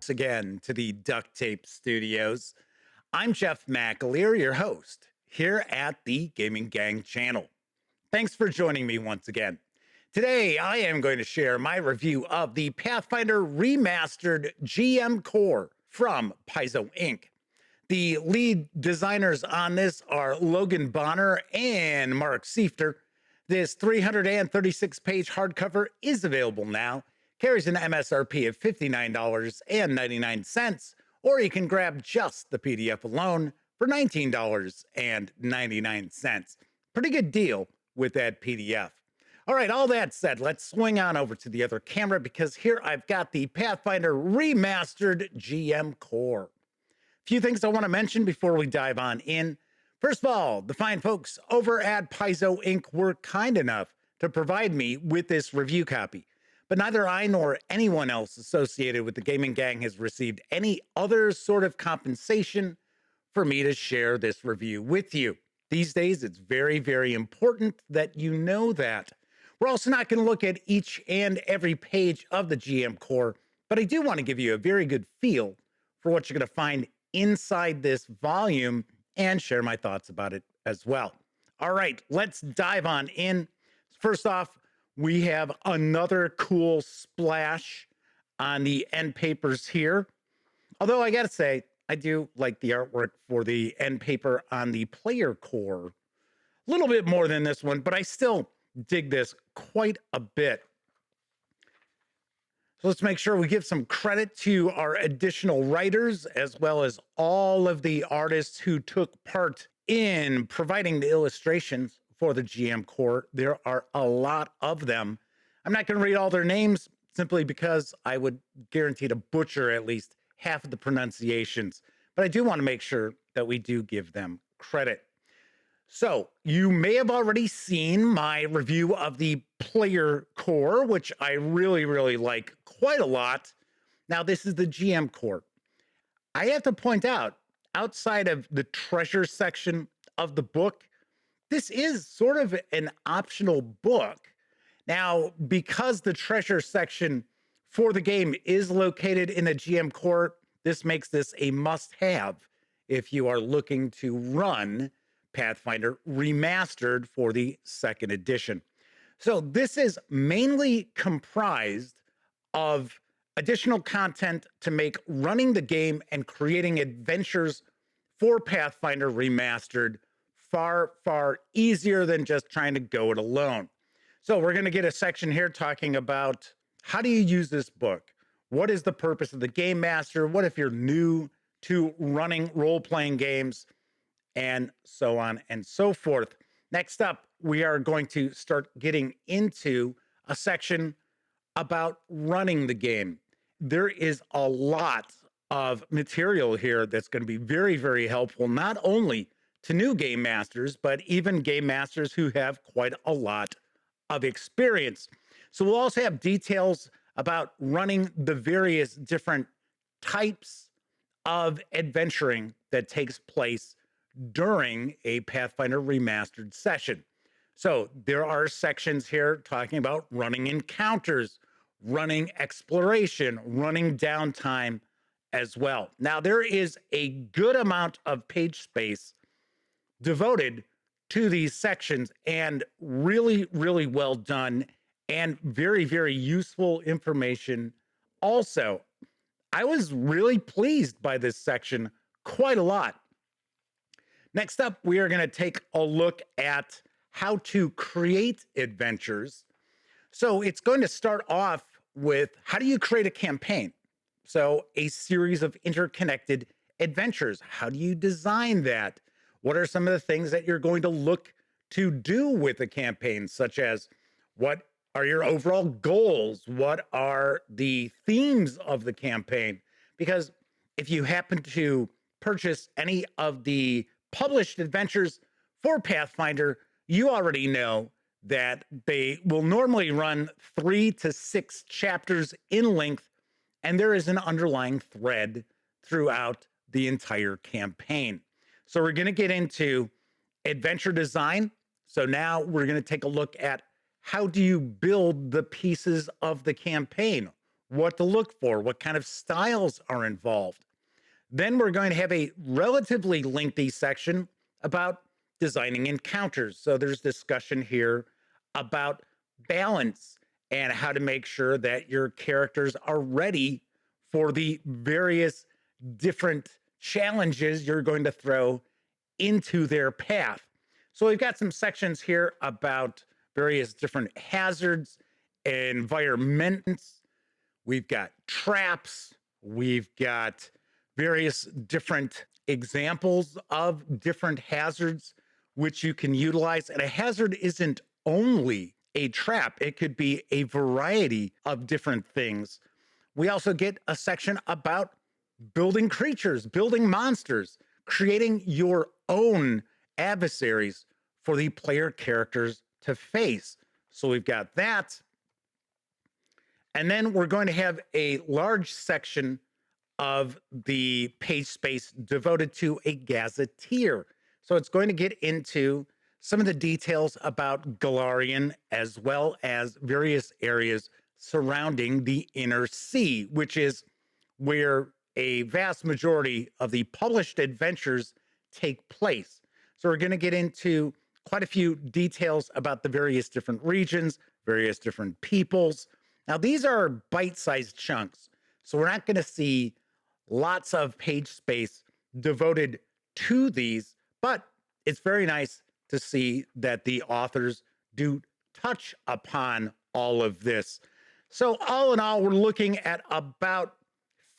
Again to the Duct Tape Studios. I'm Jeff McAleer, your host here at the Gaming Gang channel. Thanks for joining me once again. Today, I am going to share my review of the Pathfinder Remastered GM Core from Paizo Inc. The lead designers on this are Logan Bonner and Mark Siefter. This 336-page hardcover is available now, carries an MSRP of $59.99, or you can grab just the PDF alone for $19.99. Pretty good deal with that PDF. All right, all that said, let's swing on over to the other camera because here I've got the Pathfinder Remastered GM Core. A few things I want to mention before we dive on in. First of all, the fine folks over at Paizo Inc. were kind enough to provide me with this review copy, but neither I nor anyone else associated with the Gaming Gang has received any other sort of compensation for me to share this review with you. These days, it's very, very important that you know that. We're also not going to look at each and every page of the GM Core, but I do want to give you a very good feel for what you're going to find inside this volume and share my thoughts about it as well. All right, let's dive on in. First off, we have another cool splash on the end papers here. Although I gotta say, I do like the artwork for the end paper on the player core a little bit more than this one, but I still dig this quite a bit. So let's make sure we give some credit to our additional writers, as well as all of the artists who took part in providing the illustrations for the GM Core. There are a lot of them. I'm not going to read all their names simply because I would guarantee to butcher at least half of the pronunciations, but I do want to make sure that we do give them credit. So you may have already seen my review of the player core, which I really, really like quite a lot. Now, this is the GM Core. I have to point out, outside of the treasure section of the book, this is sort of an optional book. Now, because the treasure section for the game is located in the GM Core, this makes this a must-have if you are looking to run Pathfinder Remastered for the second edition. So this is mainly comprised of additional content to make running the game and creating adventures for Pathfinder Remastered far, far easier than just trying to go it alone. So we're going to get a section here talking about how do you use this book? What is the purpose of the Game Master? What if you're new to running role-playing games? And so on and so forth. Next up, we are going to start getting into a section about running the game. There is a lot of material here that's going to be very, very helpful, not only to new game masters, but even game masters who have quite a lot of experience. So we'll also have details about running the various different types of adventuring that takes place during a Pathfinder Remastered session. So there are sections here talking about running encounters, running exploration, running downtime as well. Now, there is a good amount of page space devoted to these sections, and really, really well done and very, very useful information. Also, I was really pleased by this section quite a lot. Next up, we are going to take a look at how to create adventures. So it's going to start off with how do you create a campaign? So a series of interconnected adventures. How do you design that? What are some of the things that you're going to look to do with a campaign, such as what are your overall goals? What are the themes of the campaign? Because if you happen to purchase any of the published adventures for Pathfinder, you already know that they will normally run 3 to 6 chapters in length, and there is an underlying thread throughout the entire campaign. So we're going to get into adventure design. So now we're going to take a look at how do you build the pieces of the campaign? what to look for, what kind of styles are involved. Then we're going to have a relatively lengthy section about designing encounters. So there's discussion here about balance and how to make sure that your characters are ready for the various different challenges you're going to throw into their path. So we've got some sections here about various different hazards, environments. We've got traps. We've got various different examples of different hazards which you can utilize. And a hazard isn't only a trap, it could be a variety of different things. We also get a section about building creatures, building monsters, creating your own adversaries for the player characters to face. So we've got that. And then we're going to have a large section of the page space devoted to a gazetteer. So it's going to get into some of the details about Galarian, as well as various areas surrounding the Inner Sea, which is where a vast majority of the published adventures take place. So we're going to get into quite a few details about the various different regions, various different peoples. Now, these are bite-sized chunks, so we're not going to see lots of page space devoted to these, but it's very nice to see that the authors do touch upon all of this. So all in all, we're looking at about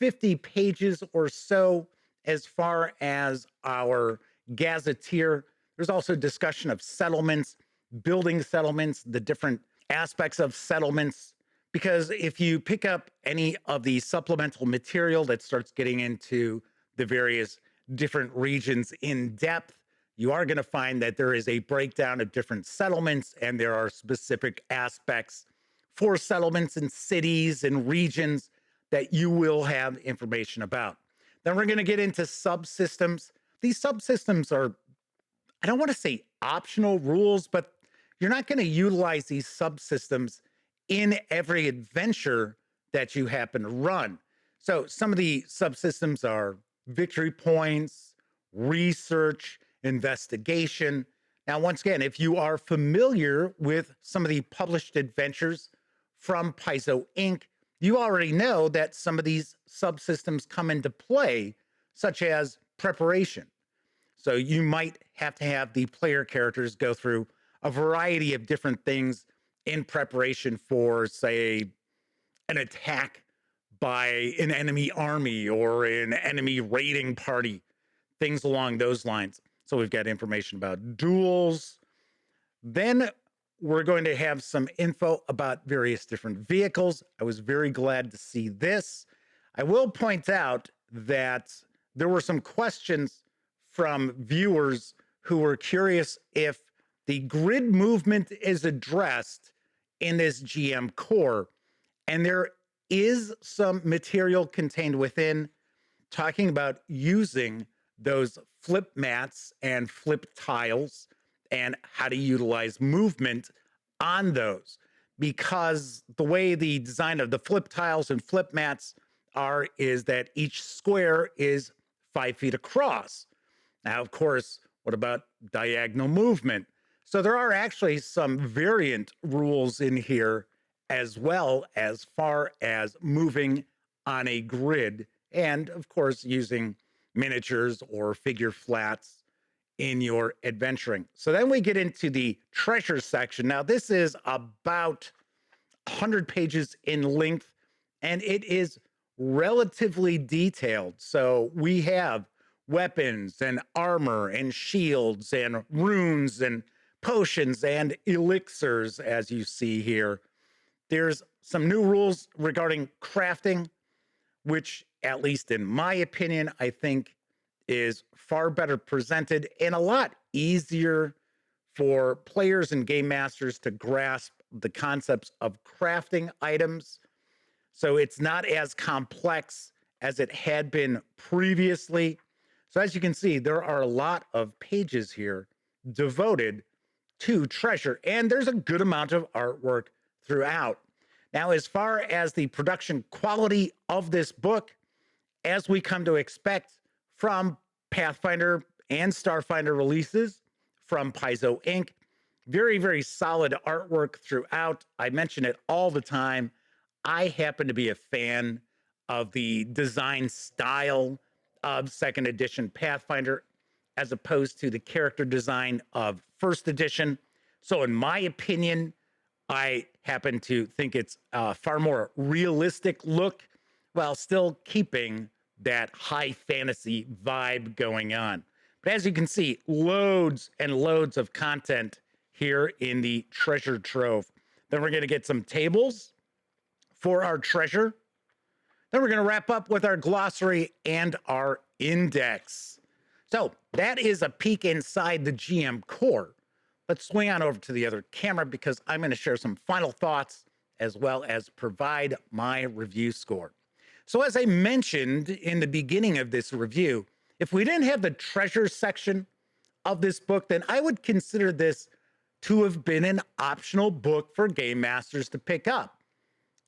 50 pages or so as far as our gazetteer. There's also discussion of settlements, building settlements, the different aspects of settlements, because if you pick up any of the supplemental material that starts getting into the various different regions in depth, you are going to find that there is a breakdown of different settlements, and there are specific aspects for settlements and cities and regions that you will have information about. Then we're going to get into subsystems. These subsystems are, I don't want to say optional rules, but you're not going to utilize these subsystems in every adventure that you happen to run. So some of the subsystems are victory points, research, investigation. Now, once again, if you are familiar with some of the published adventures from Paizo Inc., you already know that some of these subsystems come into play, such as preparation. So you might have to have the player characters go through a variety of different things in preparation for, say, an attack by an enemy army or an enemy raiding party, things along those lines. So we've got information about duels. Then we're going to have some info about various different vehicles. I was very glad to see this. I will point out that there were some questions from viewers who were curious if the grid movement is addressed in this GM core. And there is some material contained within talking about using those flip mats and flip tiles and how to utilize movement on those. Because the way the design of the flip tiles and flip mats are is that each square is 5 feet across. Now, of course, what about diagonal movement? So there are actually some variant rules in here as well, as far as moving on a grid, and of course using miniatures or figure flats in your adventuring. So then we get into the treasure section. Now this is about 100 pages in length, and it is relatively detailed. So we have weapons and armor and shields and runes and potions and elixirs, as you see here. There's some new rules regarding crafting, which, at least in my opinion, I think is far better presented and a lot easier for players and game masters to grasp the concepts of crafting items. So it's not as complex as it had been previously. So as you can see, there are a lot of pages here devoted to treasure, and there's a good amount of artwork throughout. Now, as far as the production quality of this book, as we come to expect from Pathfinder and Starfinder releases from Paizo Inc., very, very solid artwork throughout. I mention it all the time. I happen to be a fan of the design style of second edition Pathfinder as opposed to the character design of first edition. So, in my opinion, I happen to think it's a far more realistic look while still keeping that high fantasy vibe going on. But as you can see, loads and loads of content here in the treasure trove. Then we're going to get some tables for our treasure. Then we're going to wrap up with our glossary and our index. So that is a peek inside the GM Core. Let's swing on over to the other camera because I'm going to share some final thoughts as well as provide my review score. So as I mentioned in the beginning of this review, if we didn't have the treasure section of this book, then I would consider this to have been an optional book for game masters to pick up.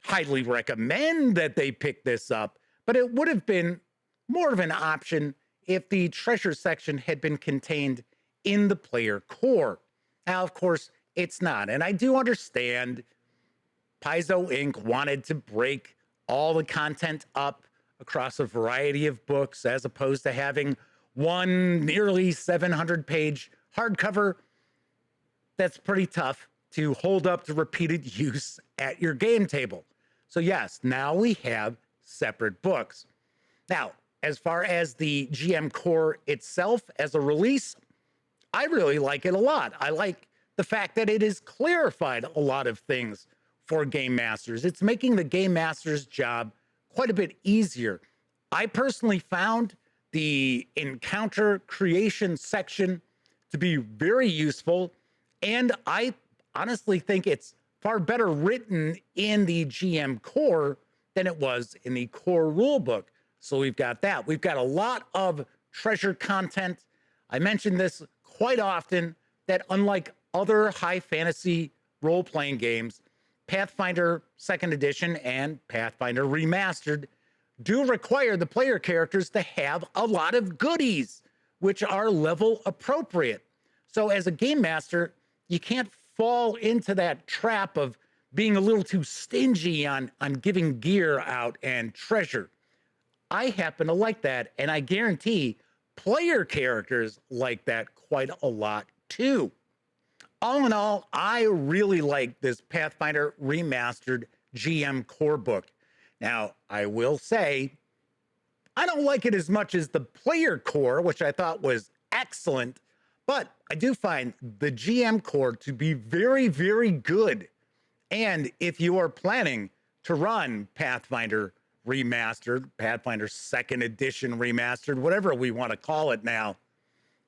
Highly recommend that they pick this up, but it would have been more of an option if the treasure section had been contained in the player core. Now, of course, it's not. And I do understand Paizo Inc. wanted to break all the content up across a variety of books as opposed to having one nearly 700-page hardcover. That's pretty tough to hold up to repeated use at your game table. So yes, now we have separate books. Now, as far as the GM Core itself as a release, I really like it a lot. I like the fact that it has clarified a lot of things for game masters. It's making the game master's job quite a bit easier. I personally found the encounter creation section to be very useful, and I honestly think it's far better written in the GM Core than it was in the core rulebook. So we've got that. We've got a lot of treasure content. I mention this quite often that unlike other high fantasy role-playing games, Pathfinder 2nd Edition and Pathfinder Remastered do require the player characters to have a lot of goodies, which are level appropriate. So as a game master, you can't fall into that trap of being a little too stingy on giving gear out and treasure. I happen to like that, and I guarantee player characters like that quite a lot too. All in all, I really like this Pathfinder Remastered GM Core book. Now, I will say, I don't like it as much as the player core, which I thought was excellent, but I do find the GM Core to be very, very good. And if you are planning to run Pathfinder Remastered, Pathfinder 2nd Edition Remastered, whatever we want to call it now,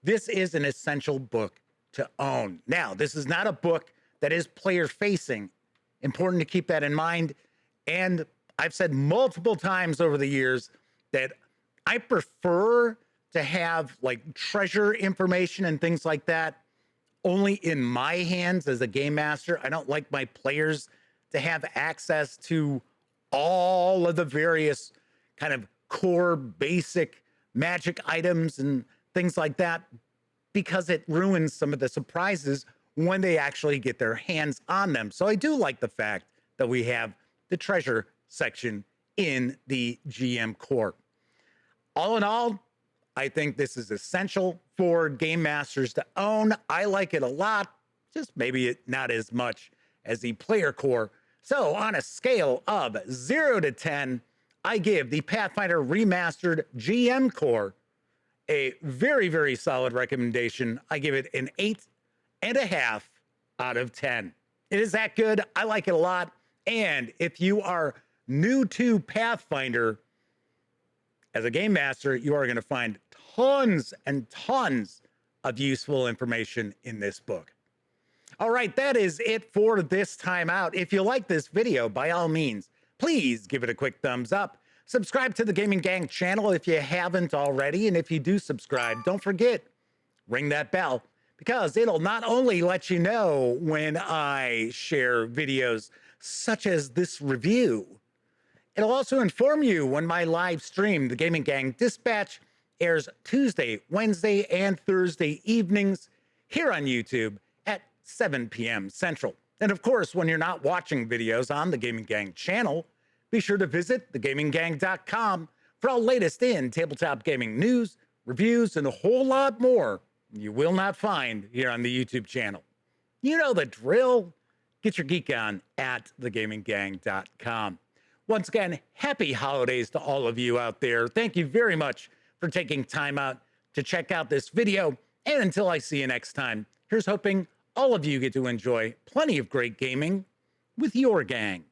this is an essential book to own. Now, this is not a book that is player-facing. Important to keep that in mind. And I've said multiple times over the years that I prefer to have like treasure information and things like that only in my hands as a game master. I don't like my players to have access to all of the various kind of core basic magic items and things like that, because it ruins some of the surprises when they actually get their hands on them. So I do like the fact that we have the treasure section in the GM Core. All in all, I think this is essential for game masters to own. I like it a lot, just maybe not as much as the player core. So on a scale of 0 to 10, I give the Pathfinder Remastered GM Core a very, very solid recommendation. I give it an 8.5 out of 10. It is that good. I like it a lot. And if you are new to Pathfinder as a game master, you are going to find tons and tons of useful information in this book. All right, that is it for this time out. If you like this video, by all means, please give it a quick thumbs up. Subscribe to the Gaming Gang channel if you haven't already. And if you do subscribe, don't forget, ring that bell, because it'll not only let you know when I share videos such as this review. It'll also inform you when my live stream, the Gaming Gang Dispatch, airs Tuesday, Wednesday, and Thursday evenings here on YouTube at 7 p.m. Central. And of course, when you're not watching videos on the Gaming Gang channel, be sure to visit thegaminggang.com for all latest in tabletop gaming news, reviews, and a whole lot more you will not find here on the YouTube channel. You know the drill. Get your geek on at thegaminggang.com. Once again, happy holidays to all of you out there. Thank you very much for taking time out to check out this video. And until I see you next time, here's hoping all of you get to enjoy plenty of great gaming with your gang.